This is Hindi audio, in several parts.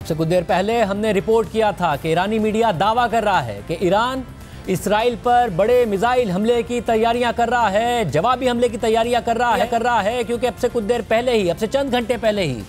से कुछ देर पहले हमने रिपोर्ट किया था कि ईरानी मीडिया दावा कर रहा है कि ईरान इसराइल पर बड़े मिसाइल हमले की तैयारियां कर रहा है, जवाबी हमले की तैयारियां कर रहा है क्योंकि अब से कुछ देर पहले ही, अब से चंद घंटे पहले ही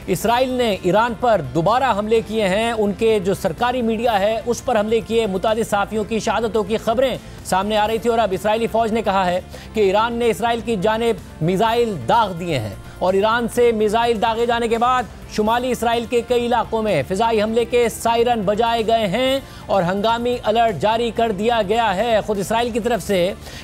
इसराइल ने ईरान पर दोबारा हमले किए हैं। उनके जो सरकारी मीडिया है उस पर हमले किए, मुतादिद सहाफ़ियों की शहादतों की खबरें सामने आ रही थी और अब इसराइली फ़ौज ने कहा है कि ईरान ने इसराइल की जानिब मिसाइल दाग दिए हैं और ईरान से मिसाइल दागे जाने के बाद शुमाली इसराइल के कई इलाकों में फ़िज़ाई हमले के सायरन बजाए गए हैं और हंगामी अलर्ट जारी कर दिया गया है। ख़ुद इसराइल की तरफ से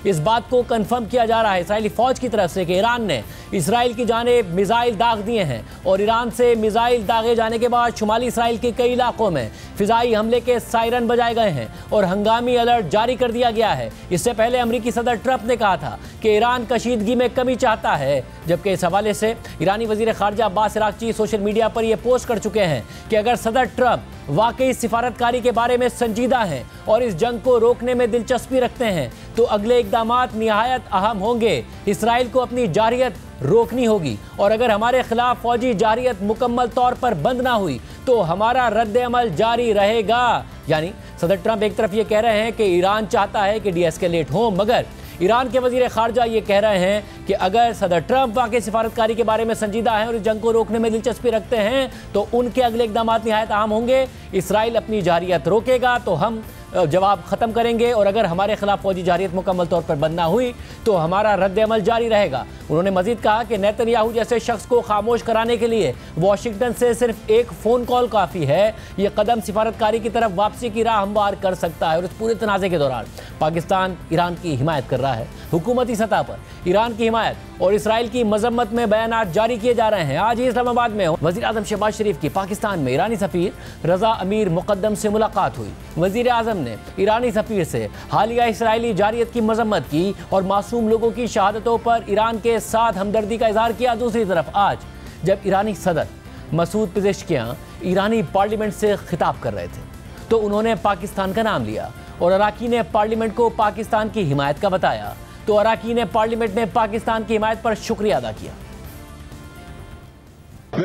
इस बात को कन्फर्म किया जा रहा है, इसराइली फ़ौज की तरफ से, कि ईरान ने इसराइल की जानिब मिसाइल दाग दिए हैं और ईरान से मिसाइल दागे जाने के बाद शुमाली इसराइल के कई इलाकों में फ़िज़ाई हमले के सायरन बजाए गए हैं और हंगामी अलर्ट जारी कर दिया गया है। इससे पहले अमेरिकी सदर ट्रंप ने कहा था कि ईरान कशीदगी में कमी चाहता है, जबकि इस हवाले से ईरानी वज़ीर ख़ारजा अब्बास अराग़ची सोशल मीडिया पर यह पोस्ट कर चुके हैं कि अगर सदर ट्रंप वाकई सिफारतकारी के बारे में संजीदा हैं और इस जंग को रोकने में दिलचस्पी रखते हैं तो अगले इक़दामात निहायत अहम होंगे। इसराइल को अपनी जारियत रोकनी होगी और अगर हमारे खिलाफ फौजी जारियत मुकम्मल तौर पर बंद ना हुई तो हमारा रद्द अमल जारी रहेगा। यानी सदर ट्रंप एक तरफ ये कह रहे हैं कि ईरान चाहता है कि डीएस्केलेट हो, मगर ईरान के वज़ीर ख़ारजा ये कह रहे हैं कि अगर सदर ट्रंप वाकई सिफारतकारी के बारे में संजीदा हैं और इस जंग को रोकने में दिलचस्पी रखते हैं तो उनके अगले इक़दामात निहायत अहम होंगे। इसराइल अपनी जारियत रोकेगा तो हम जवाब ख़त्म करेंगे और अगर हमारे खिलाफ फौजी जारियत मुकम्मल तौर पर बंद ना हुई तो हमारा रद्द अमल जारी रहेगा। उन्होंने मजीद कहा कि नेतन्याहू जैसे शख्स को खामोश कराने के लिए वाशिंगटन से सिर्फ एक फ़ोन कॉल काफ़ी है। ये कदम सिफारतकारी की तरफ वापसी की राह हमवार कर सकता है और इस पूरे तनाज़े के दौरान पाकिस्तान ईरान की हिमायत कर रहा है। हुकूमती सतह पर ईरान की हिमायत और इसराइल की मजम्मत में बयानात जारी किए जा रहे हैं। आज ही इस्लामाबाद में वज़ीर आज़म शहबाज शरीफ की पाकिस्तान में ईरानी सफ़ीर रज़ा अमीर मुक़द्दम से मुलाकात हुई। वज़ीर आज़म ने ईरानी सफ़ीर से हालिया इसराइली जारियत की मजम्मत की और मासूम लोगों की शहादतों पर ईरान के साथ हमदर्दी का इजहार किया। दूसरी तरफ आज जब ईरानी सदर मसूद पेज़ेश्कियान ईरानी पार्लियामेंट से खिताब कर रहे थे तो उन्होंने पाकिस्तान का नाम लिया और अराकीन पार्लियामेंट को पाकिस्तान की हिमायत का बताया तो अराकीन पार्लियामेंट ने पाकिस्तान की हिमायत पर शुक्रिया अदा किया।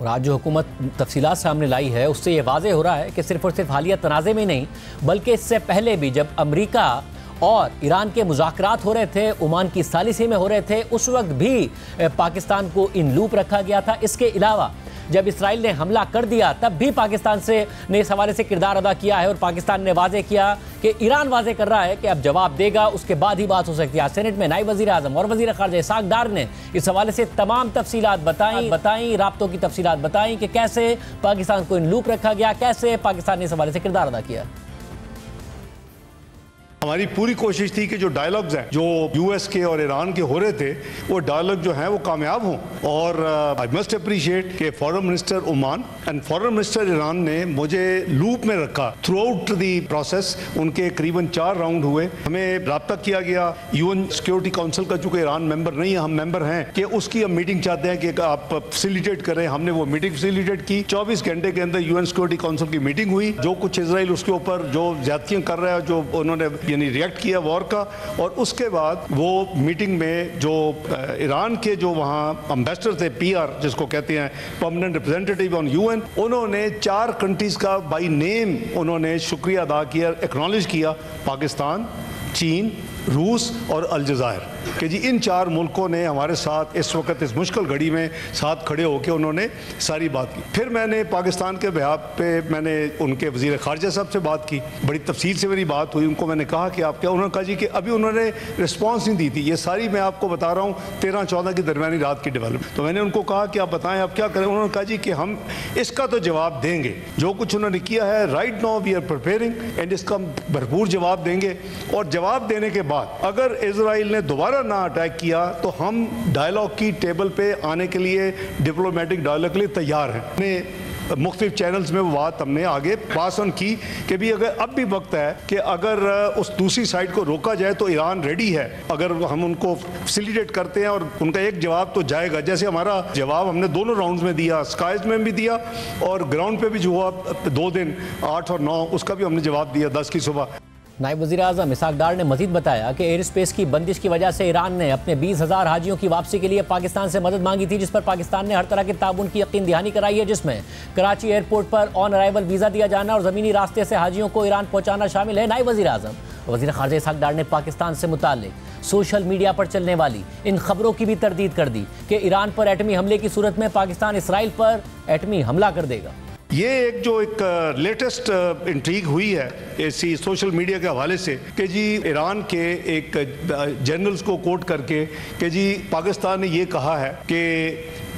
और आज जो हुकूमत तफसीलात सामने लाई है उससे ये वाज़ेह हो रहा है कि सिर्फ और सिर्फ हालिया तनाज़े में नहीं बल्कि इससे पहले भी जब अमेरिका और ईरान के मुज़ाकरात हो रहे थे, ओमान की सालिसी में हो रहे थे, उस वक्त भी पाकिस्तान को इन लूप रखा गया था। इसके अलावा जब इसराइल ने हमला कर दिया तब भी पाकिस्तान से ने इस हवाले से किरदार अदा किया है और पाकिस्तान ने वाज़ेह किया कि ईरान वाज़ेह कर रहा है कि अब जवाब देगा, उसके बाद ही बात हो सकती है। आज सेनेट में नायब वज़ीर आज़म और वज़ीर ख़ारजा इसाक डार ने इस हवाले से तमाम तफसीलात बताई, राब्तों की तफसीलात बताई कि कैसे पाकिस्तान को इन लूप रखा गया, कैसे पाकिस्तान ने इस हवाले से किरदार अदा किया। हमारी पूरी कोशिश थी कि जो डायलॉग्स हैं जो यूएस के और ईरान के हो रहे थे वो डायलॉग जो हैं वो कामयाब हों और आई मस्ट अप्रिशिएट कि foreign minister Oman and foreign minister Iran ने मुझे लूप में रखा थ्रू आउट दी प्रोसेस। उनके करीबन 4 राउंड हुए, हमें रब्ता किया गया यूएन सिक्योरिटी काउंसिल का, चूँकि ईरान मेंबर नहीं है, हम मेंबर हैं, कि उसकी हम मीटिंग चाहते हैं कि आप फैसिलिटेट करें। हमने वो मीटिंग फैसिलिटेट की। 24 घंटे के अंदर यूएन सिक्योरिटी काउंसिल की मीटिंग हुई। जो कुछ इसराइल उसके ऊपर जो ज्यादतियाँ कर रहा है, जो उन्होंने यानी रिएक्ट किया वॉर का, और उसके बाद वो मीटिंग में जो ईरान के जो वहाँ एम्बेसडर थे, पीआर जिसको कहते हैं, परमानेंट रिप्रेजेंटेटिव ऑन यूएन, उन्होंने 4 कंट्रीज का बाय नेम उन्होंने शुक्रिया अदा किया, एक्नॉलेज किया, पाकिस्तान, चीन, रूस और अलजायर, कि जी इन 4 मुल्कों ने हमारे साथ इस वक्त इस मुश्किल घड़ी में साथ खड़े होकर उन्होंने सारी बात की। फिर मैंने पाकिस्तान के बिहाफ पे मैंने उनके वज़ीर ख़ारजा साहब से बात की, बड़ी तफसील से मेरी बात हुई। उनको मैंने कहा कि आप क्या, उन्होंने कहा जी कि अभी उन्होंने रिस्पॉन्स नहीं दी थी। ये सारी मैं आपको बता रहा हूँ 13-14 की दरमियानी रात की डेवलपमेंट। तो मैंने उनको कहा कि आप बताएं आप क्या करें। उन्होंने कहा जी कि हम इसका तो जवाब देंगे, जो कुछ उन्होंने किया है right now we are preparing and इसका भरपूर जवाब देंगे। और जवाब देने के बाद अगर इजराइल ने दोबारा ना अटैक किया तो हम डायलॉग की टेबल पे आने के लिए, डिप्लोमेटिक डायलॉग के लिए तैयार हैं। मुख्तलिफ चैनल्स में वो बात हमने आगे पास ऑन की कि भी अगर अब भी वक्त है कि अगर उस दूसरी साइड को रोका जाए तो ईरान रेडी है। अगर हम उनको फैसिलिटेट करते हैं और उनका एक जवाब तो जाएगा, जैसे हमारा जवाब हमने दोनों राउंड्स में दिया, स्काइज में भी दिया और ग्राउंड पे भी जो हुआ 2 दिन 8 और 9 उसका भी हमने जवाब दिया 10 की सुबह। नायब वज़ीर आज़म इसहाक डार ने मजीद बताया कि एयर स्पेस की बंदिश की वजह से ईरान ने अपने 20,000 हाजियों की वापसी के लिए पाकिस्तान से मदद मांगी थी, जिस पर पाकिस्तान ने हर तरह के ताउन की यकीन दहानी कराई है, जिसमें कराची एयरपोर्ट पर ऑन अराइवल वीज़ा दिया जाना और ज़मीनी रास्ते से हाजियों को ईरान पहुँचाना शामिल है। नायब वज़ीर आज़म वज़ीर ख़ारजा इसहाक डार ने पाकिस्तान से मुताल्लिक़ सोशल मीडिया पर चलने वाली इन खबरों की भी तरदीद कर दी कि ईरान पर एटमी हमले की सूरत में पाकिस्तान इसराइल पर एटमी हमला कर देगा। ये एक लेटेस्ट इंट्रीग हुई है ऐसी सोशल मीडिया के हवाले से कि जी ईरान के एक जनरल्स को कोट करके कि जी पाकिस्तान ने ये कहा है कि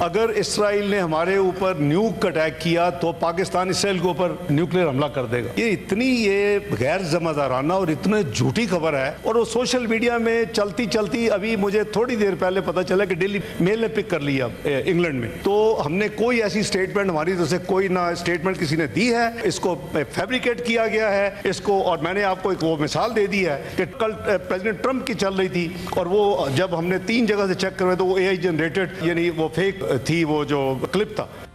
अगर इसराइल ने हमारे ऊपर न्यूक अटैक किया तो पाकिस्तान इसराइल के ऊपर न्यूक्लियर हमला कर देगा। ये गैर ज़िम्मेदाराना और इतनी झूठी खबर है और वो सोशल मीडिया में चलती चलती अभी मुझे थोड़ी देर पहले पता चला कि डेली मेल ने पिक कर लिया इंग्लैंड में। तो हमने कोई ऐसी स्टेटमेंट हमारी तरफ से कोई ना स्टेटमेंट किसी ने दी है, इसको फैब्रिकेट किया गया है इसको। और मैंने आपको एक वो मिसाल दे दी है कि कल प्रेसिडेंट ट्रंप की चल रही थी और वो जब हमने 3 जगह से चेक करवाए तो वो AI जनरेटेड यानी वो फेक थी वो जो क्लिप था।